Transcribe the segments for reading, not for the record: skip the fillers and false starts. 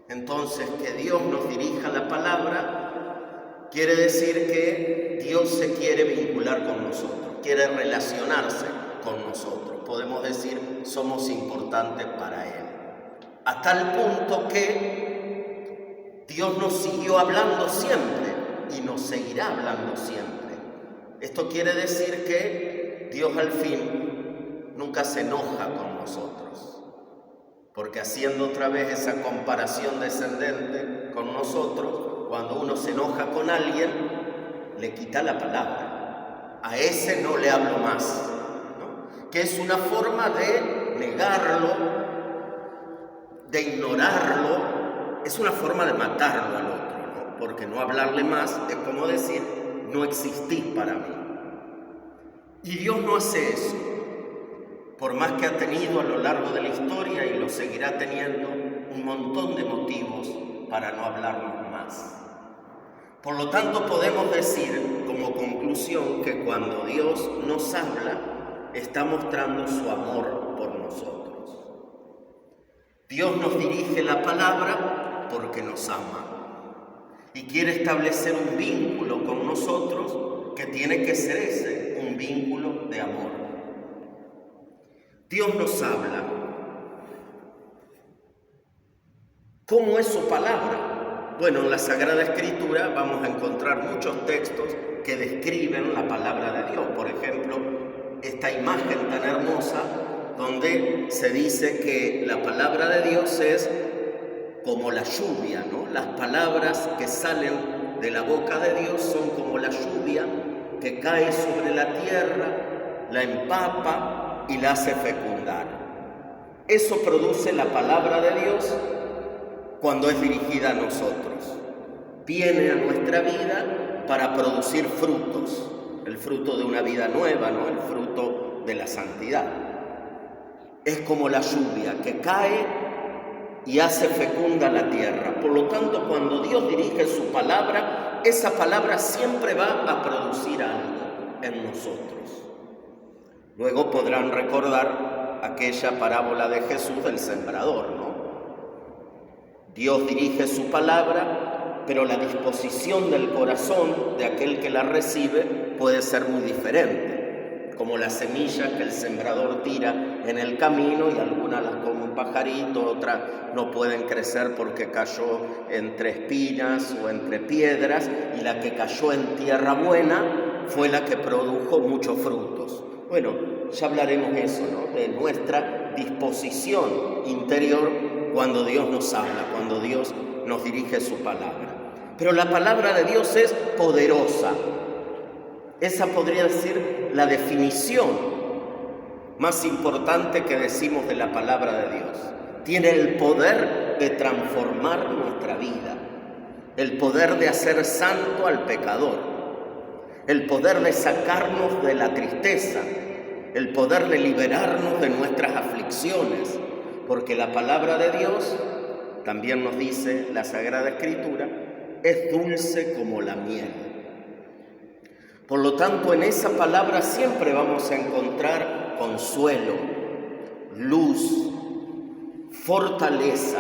Entonces, que Dios nos dirija la palabra quiere decir que Dios se quiere vincular con nosotros, quiere relacionarse con nosotros. Podemos decir, somos importantes para Él. A tal punto que Dios nos siguió hablando siempre y nos seguirá hablando siempre. Esto quiere decir que Dios al fin nunca se enoja con nosotros, porque haciendo otra vez esa comparación descendente con nosotros, cuando uno se enoja con alguien, le quita la palabra. A ese no le hablo más, ¿no? Que es una forma de negarlo, de ignorarlo, es una forma de matarlo al otro, ¿no? Porque no hablarle más es como decir, no existís para mí. Y Dios no hace eso. Por más que ha tenido a lo largo de la historia y lo seguirá teniendo un montón de motivos para no hablarnos más. Por lo tanto, podemos decir como conclusión que cuando Dios nos habla, está mostrando su amor por nosotros. Dios nos dirige la palabra porque nos ama y quiere establecer un vínculo con nosotros que tiene que ser ese, un vínculo de amor. Dios nos habla. ¿Cómo es su palabra? Bueno, en la Sagrada Escritura vamos a encontrar muchos textos que describen la palabra de Dios. Por ejemplo, esta imagen tan hermosa donde se dice que la palabra de Dios es como la lluvia, ¿no? Las palabras que salen de la boca de Dios son como la lluvia que cae sobre la tierra, la empapa y la hace fecundar. Eso produce la palabra de Dios cuando es dirigida a nosotros. Viene a nuestra vida para producir frutos, el fruto de una vida nueva, ¿no? El fruto de la santidad. Es como la lluvia que cae y hace fecunda la tierra. Por lo tanto, cuando Dios dirige su palabra, esa palabra siempre va a producir algo en nosotros. Luego podrán recordar aquella parábola de Jesús del sembrador, ¿no? Dios dirige su palabra, pero la disposición del corazón de aquel que la recibe puede ser muy diferente, como las semillas que el sembrador tira en el camino y algunas las come un pajarito, otras no pueden crecer porque cayó entre espinas o entre piedras, y la que cayó en tierra buena fue la que produjo muchos frutos. Bueno, ya hablaremos eso, ¿no? De nuestra disposición interior cuando Dios nos habla, cuando Dios nos dirige su palabra. Pero la palabra de Dios es poderosa. Esa podría ser la definición más importante que decimos de la palabra de Dios. Tiene el poder de transformar nuestra vida, el poder de hacer santo al pecador, el poder de sacarnos de la tristeza, el poder de liberarnos de nuestras aflicciones, porque la palabra de Dios, también nos dice la Sagrada Escritura, es dulce como la miel. Por lo tanto, en esa palabra siempre vamos a encontrar consuelo, luz, fortaleza.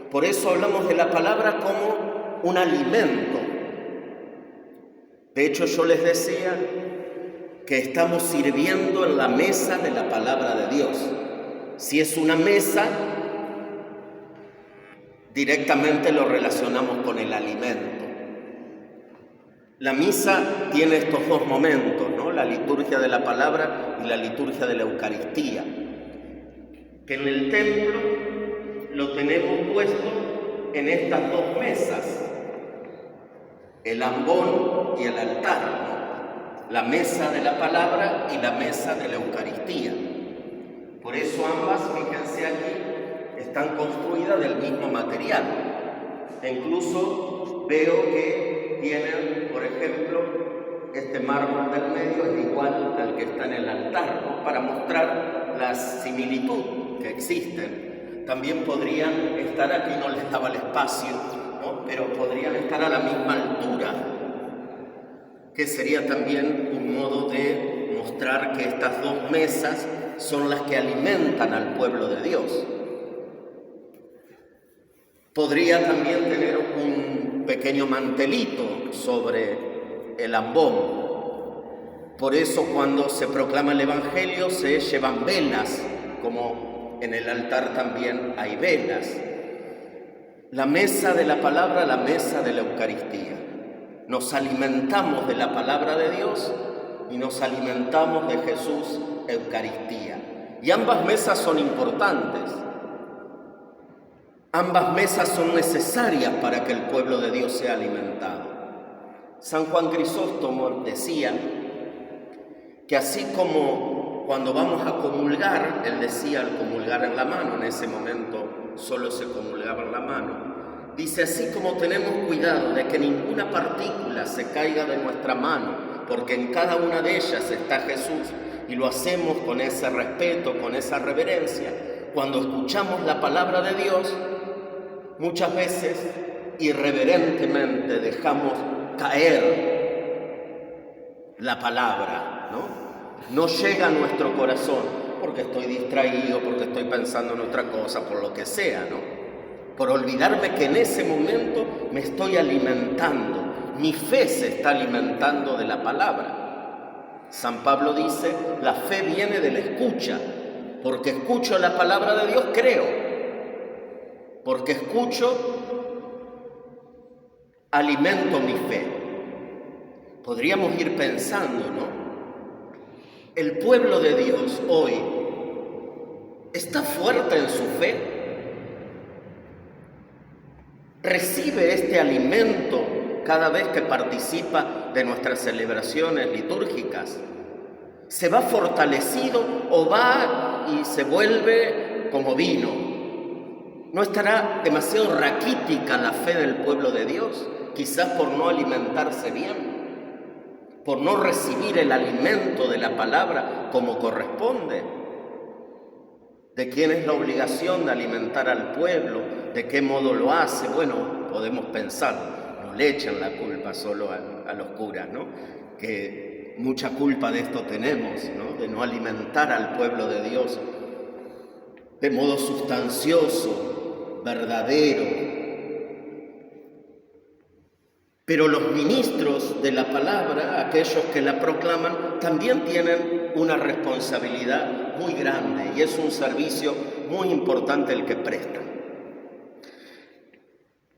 Por eso hablamos de la palabra como un alimento. De hecho, yo les decía que estamos sirviendo en la mesa de la palabra de Dios. Si es una mesa, directamente lo relacionamos con el alimento. La misa tiene estos dos momentos, ¿no? La liturgia de la palabra y la liturgia de la Eucaristía, que en el templo lo tenemos puesto en estas dos mesas, el ambón y el altar, ¿no? La mesa de la palabra y la mesa de la Eucaristía. Por eso ambas, fíjense aquí, están construidas del mismo material. E incluso veo que tienen, por ejemplo, este mármol del medio es igual al que está en el altar, ¿no? Para mostrar la similitud que existen. También podrían estar, aquí no les daba el espacio, ¿no? Pero podrían estar a la misma altura, que sería también un modo de mostrar que estas dos mesas son las que alimentan al pueblo de Dios. Podría también tener un pequeño mantelito sobre el ambón. Por eso cuando se proclama el Evangelio se llevan velas, como en el altar también hay velas. La mesa de la palabra, la mesa de la Eucaristía. Nos alimentamos de la palabra de Dios y nos alimentamos de Jesús, Eucaristía. Y ambas mesas son importantes. Ambas mesas son necesarias para que el pueblo de Dios sea alimentado. San Juan Crisóstomo decía que así como cuando vamos a comulgar, él decía al comulgar en la mano, en ese momento solo se comulgaba en la mano, dice, así como tenemos cuidado de que ninguna partícula se caiga de nuestra mano, porque en cada una de ellas está Jesús, y lo hacemos con ese respeto, con esa reverencia, cuando escuchamos la palabra de Dios, muchas veces irreverentemente dejamos caer la palabra, ¿no? No llega a nuestro corazón porque estoy distraído, porque estoy pensando en otra cosa, por lo que sea, ¿no? Por olvidarme que en ese momento me estoy alimentando, mi fe se está alimentando de la palabra. San Pablo dice, la fe viene de la escucha, porque escucho la palabra de Dios, creo. Porque escucho, alimento mi fe. Podríamos ir pensando, ¿no? El pueblo de Dios hoy está fuerte en su fe. Recibe este alimento cada vez que participa de nuestras celebraciones litúrgicas. ¿Se va fortalecido o va y se vuelve como vino? ¿No estará demasiado raquítica la fe del pueblo de Dios? Quizás por no alimentarse bien, por no recibir el alimento de la palabra como corresponde. ¿De quién es la obligación de alimentar al pueblo? ¿De qué modo lo hace? Bueno, podemos pensar, no le echen la culpa solo a los curas, ¿no? Que mucha culpa de esto tenemos, ¿no? De no alimentar al pueblo de Dios de modo sustancioso, verdadero. Pero los ministros de la palabra, aquellos que la proclaman, también tienen una responsabilidad muy grande y es un servicio muy importante el que prestan.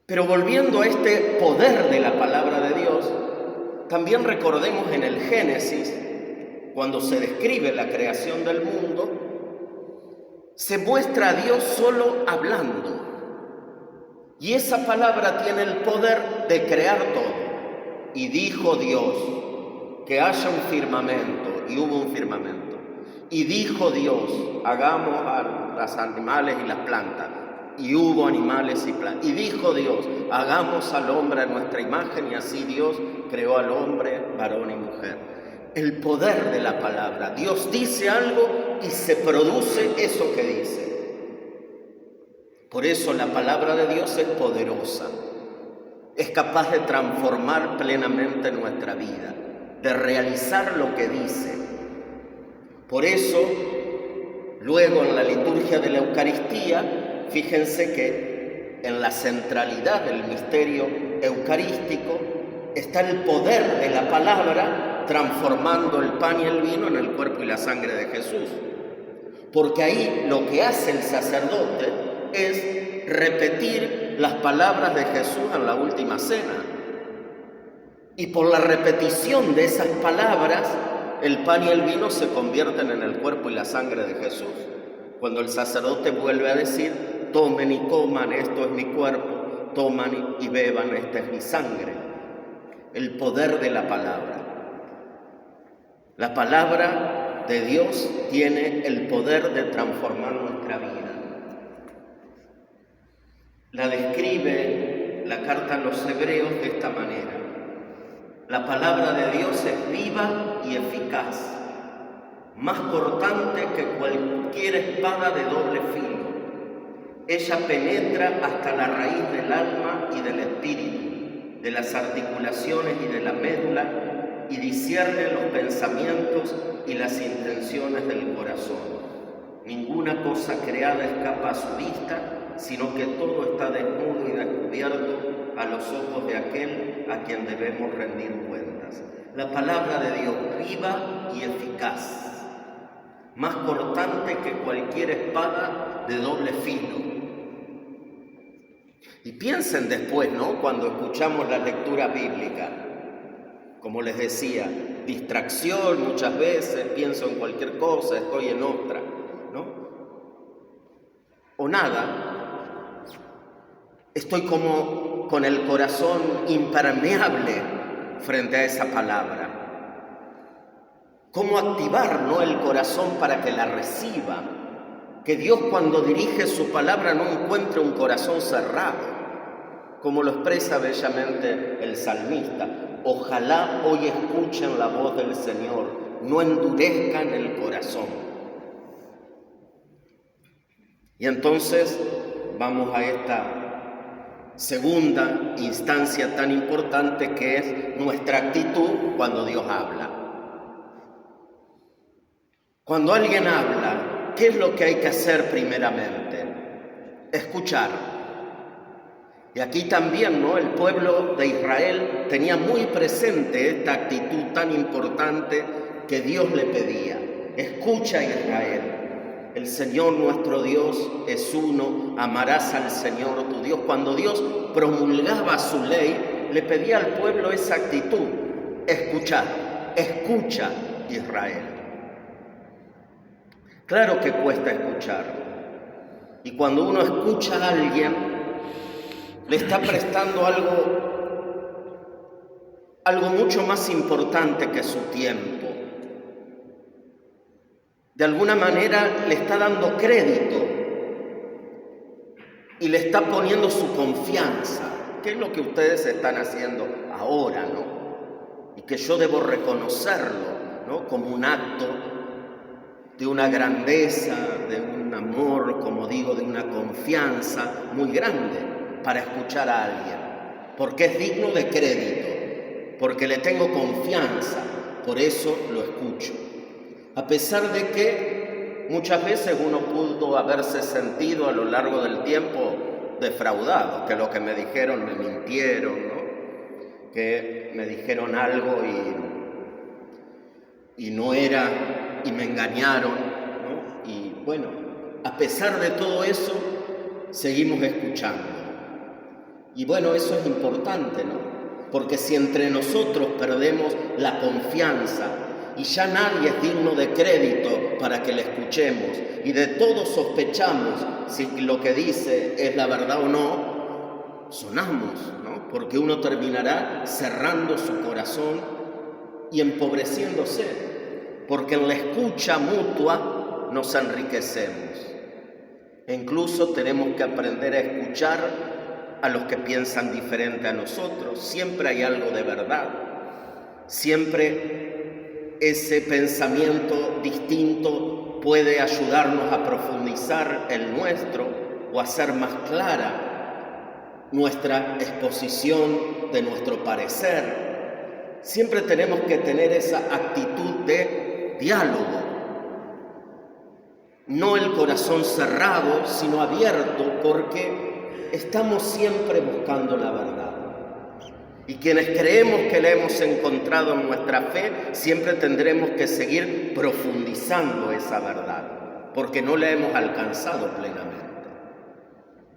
Pero volviendo a este poder de la palabra de Dios, también recordemos en el Génesis, cuando se describe la creación del mundo, se muestra a Dios solo hablando. Y esa palabra tiene el poder de crear todo. Y dijo Dios que haya un firmamento, y hubo un firmamento. Y dijo Dios, hagamos a los animales y las plantas, y hubo animales y plantas. Y dijo Dios, hagamos al hombre a nuestra imagen, y así Dios creó al hombre, varón y mujer. El poder de la palabra. Dios dice algo y se produce eso que dice. Por eso la palabra de Dios es poderosa, es capaz de transformar plenamente nuestra vida, de realizar lo que dice. Por eso, luego en la liturgia de la Eucaristía, fíjense que en la centralidad del misterio eucarístico está el poder de la palabra transformando el pan y el vino en el cuerpo y la sangre de Jesús. Porque ahí lo que hace el sacerdote es repetir las palabras de Jesús en la última cena. Y por la repetición de esas palabras, el pan y el vino se convierten en el cuerpo y la sangre de Jesús. Cuando el sacerdote vuelve a decir, tomen y coman, esto es mi cuerpo, toman y beban, esta es mi sangre. El poder de la palabra. La palabra de Dios tiene el poder de transformar nuestra vida. La describe la carta a los Hebreos de esta manera. La palabra de Dios es viva y eficaz, más cortante que cualquier espada de doble filo. Ella penetra hasta la raíz del alma y del espíritu, de las articulaciones y de la médula, y discierne los pensamientos y las intenciones del corazón. Ninguna cosa creada escapa a su vista, sino que todo está desnudo y descubierto a los ojos de aquel a quien debemos rendir cuentas. La palabra de Dios, viva y eficaz, más cortante que cualquier espada de doble filo. Y piensen después, ¿no?, cuando escuchamos la lectura bíblica, como les decía, distracción muchas veces, pienso en cualquier cosa, estoy en otra, ¿no? O nada, estoy como con el corazón impermeable frente a esa palabra. ¿Cómo activar, no, el corazón para que la reciba? Que Dios, cuando dirige su palabra, no encuentre un corazón cerrado, como lo expresa bellamente el salmista. Ojalá hoy escuchen la voz del Señor, no endurezcan el corazón. Y entonces vamos a esta segunda instancia tan importante, que es nuestra actitud cuando Dios habla. Cuando alguien habla, ¿qué es lo que hay que hacer primeramente? Escuchar. Y aquí también, ¿no?, el pueblo de Israel tenía muy presente esta actitud tan importante que Dios le pedía. Escucha, Israel, el Señor nuestro Dios es uno, amarás al Señor tu Dios. Cuando Dios promulgaba su ley, le pedía al pueblo esa actitud: escuchar, escucha, Israel. Claro que cuesta escuchar. Y cuando uno escucha a alguien, le está prestando algo mucho más importante que su tiempo. De alguna manera le está dando crédito y le está poniendo su confianza, que es lo que ustedes están haciendo ahora, ¿no? Y que yo debo reconocerlo, ¿no?, como un acto de una grandeza, de un amor, como digo, de una confianza muy grande para escuchar a alguien, porque es digno de crédito, porque le tengo confianza, por eso lo escucho. A pesar de que muchas veces uno pudo haberse sentido a lo largo del tiempo defraudado, que lo que me dijeron me mintieron, ¿no?, que me dijeron algo y no era, y me engañaron, ¿no? Y bueno, a pesar de todo eso, seguimos escuchando. Y bueno, eso es importante, ¿no? Porque si entre nosotros perdemos la confianza y ya nadie es digno de crédito para que le escuchemos, y de todos sospechamos si lo que dice es la verdad o no, sonamos, ¿no? Porque uno terminará cerrando su corazón y empobreciéndose, porque en la escucha mutua nos enriquecemos. E incluso tenemos que aprender a escuchar a los que piensan diferente a nosotros. Siempre hay algo de verdad. Siempre ese pensamiento distinto puede ayudarnos a profundizar el nuestro o hacer más clara nuestra exposición de nuestro parecer. Siempre tenemos que tener esa actitud de diálogo. No el corazón cerrado, sino abierto, porque estamos siempre buscando la verdad. Y quienes creemos que la hemos encontrado en nuestra fe, siempre tendremos que seguir profundizando esa verdad, porque no la hemos alcanzado plenamente.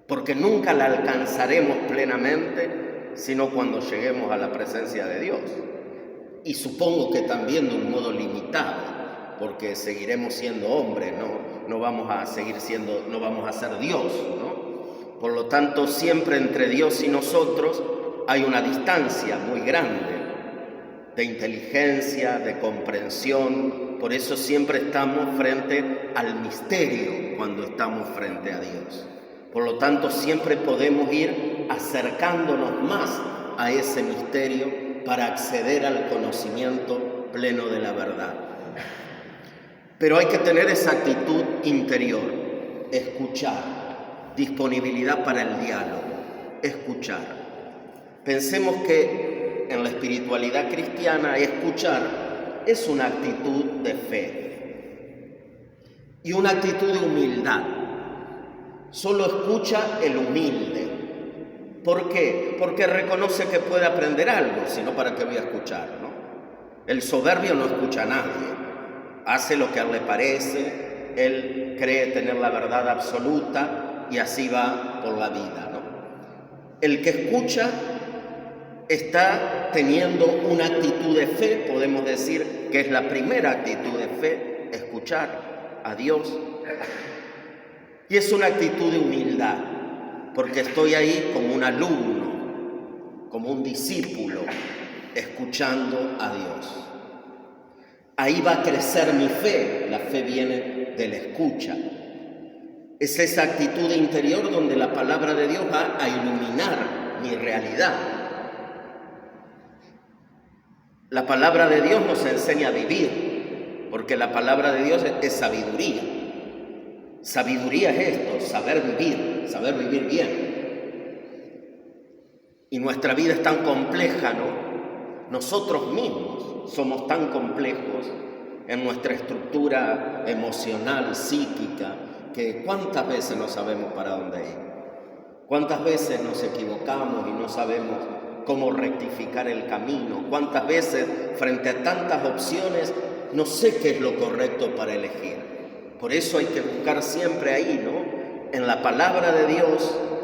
Porque nunca la alcanzaremos plenamente, sino cuando lleguemos a la presencia de Dios. Y supongo que también de un modo limitado, porque seguiremos siendo hombres, no vamos a ser Dios, ¿no? Por lo tanto, siempre entre Dios y nosotros hay una distancia muy grande de inteligencia, de comprensión. Por eso siempre estamos frente al misterio cuando estamos frente a Dios. Por lo tanto, siempre podemos ir acercándonos más a ese misterio para acceder al conocimiento pleno de la verdad. Pero hay que tener esa actitud interior, escuchar, disponibilidad para el diálogo, escuchar. Pensemos que en la espiritualidad cristiana escuchar es una actitud de fe y una actitud de humildad. Solo escucha el humilde. ¿Por qué? Porque reconoce que puede aprender algo, si no, ¿para qué voy a escuchar, no? El soberbio no escucha a nadie, hace lo que a él le parece, él cree tener la verdad absoluta y así va por la vida, ¿no? El que escucha está teniendo una actitud de fe, podemos decir que es la primera actitud de fe, escuchar a Dios. Y es una actitud de humildad, porque estoy ahí como un alumno, como un discípulo, escuchando a Dios. Ahí va a crecer mi fe, la fe viene de la escucha. Es esa actitud interior donde la palabra de Dios va a iluminar mi realidad. La palabra de Dios nos enseña a vivir, porque la palabra de Dios es sabiduría. Sabiduría es esto, saber vivir bien. Y nuestra vida es tan compleja, ¿no? Nosotros mismos somos tan complejos en nuestra estructura emocional, psíquica, que cuántas veces no sabemos para dónde ir. Cuántas veces nos equivocamos y no sabemos cómo rectificar el camino. Cuántas veces, frente a tantas opciones, no sé qué es lo correcto para elegir. Por eso hay que buscar siempre ahí, ¿no? En la palabra de Dios,